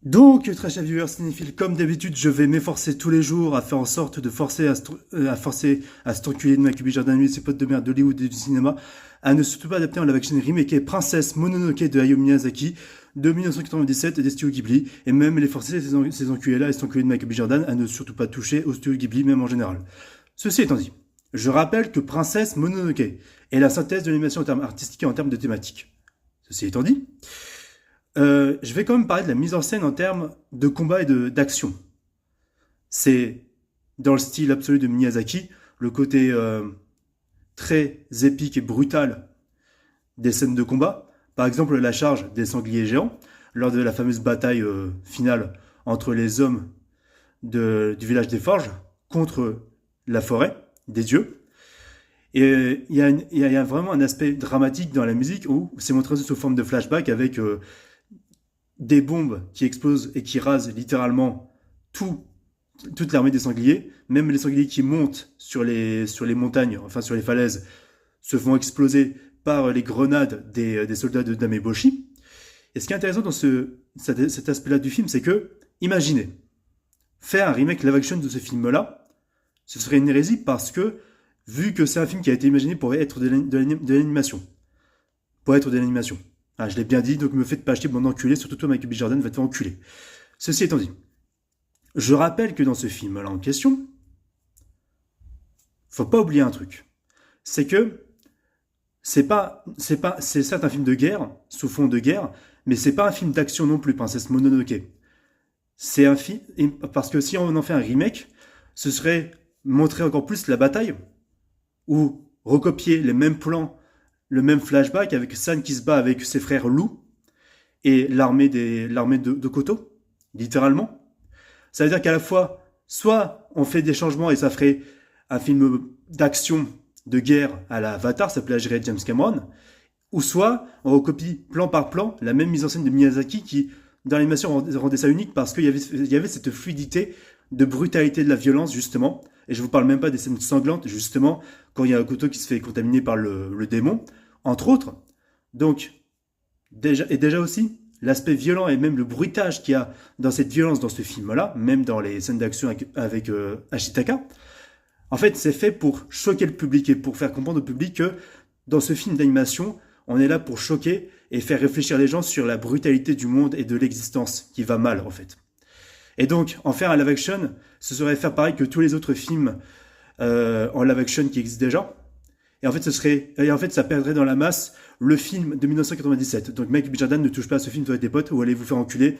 Donc, très chers viewers cinéphiles, comme d'habitude, je vais m'efforcer tous les jours à faire en sorte de forcer à cet enculé de Michael B. Jordan et ses potes de merde d'Hollywood et du cinéma à ne surtout pas adapter en live action remake Princesse Mononoke de Hayao Miyazaki de 1997 des studios Ghibli, et même les forcer ces enculés-là et cet enculé de Michael B. Jordan à ne surtout pas toucher aux studios Ghibli, même en général. Ceci étant dit, je rappelle que Princesse Mononoke est la synthèse de l'animation en termes artistiques et en termes de thématiques. Ceci étant dit, je vais quand même parler de la mise en scène en termes de combat et d'action. C'est dans le style absolu de Miyazaki, le côté très épique et brutal des scènes de combat. Par exemple, la charge des sangliers géants, lors de la fameuse bataille finale entre les hommes du village des Forges contre la forêt des dieux. Et il y a vraiment un aspect dramatique dans la musique où c'est montré sous forme de flashback avec des bombes qui explosent et qui rasent littéralement toute l'armée des sangliers. Même les sangliers qui montent sur les montagnes, enfin sur les falaises, se font exploser par les grenades des soldats de Dameboshi. Et ce qui est intéressant dans cet aspect-là du film, c'est que, imaginez, faire un remake live action de ce film-là, ce serait une hérésie parce que, vu que c'est un film qui a été imaginé pour être de l'animation, ah, je l'ai bien dit, donc me faites pas acheter mon enculé, surtout toi, Michael B. Jordan, va te faire enculer. Ceci étant dit, je rappelle que dans ce film-là en question, faut pas oublier un truc. C'est que c'est certes un film de guerre, sous fond de guerre, mais c'est pas un film d'action non plus, Princesse Mononoke. C'est un film, parce que si on en fait un remake, ce serait montrer encore plus la bataille, ou recopier les mêmes plans, le même flashback avec San qui se bat avec ses frères loups et l'armée de Koto, littéralement. Ça veut dire qu'à la fois, soit on fait des changements et ça ferait un film d'action, de guerre à la Avatar, ça plagierait James Cameron, ou soit on recopie plan par plan la même mise en scène de Miyazaki qui, dans l'animation, rendait ça unique parce qu'il y avait cette fluidité de brutalité de la violence, justement. Et je vous parle même pas des scènes sanglantes, justement, quand il y a Koto qui se fait contaminer par le démon, entre autres. Donc, déjà aussi, l'aspect violent et même le bruitage qu'il y a dans cette violence dans ce film-là, même dans les scènes d'action avec Ashitaka, en fait, c'est fait pour choquer le public et pour faire comprendre au public que dans ce film d'animation, on est là pour choquer et faire réfléchir les gens sur la brutalité du monde et de l'existence qui va mal, en fait. Et donc, en faire un live action, ce serait faire pareil que tous les autres films en live action qui existent déjà. Et en fait, ça perdrait dans la masse le film de 1997. Donc, Michael B. Jordan, ne touche pas à ce film, toi et tes potes, ou allez vous faire enculer.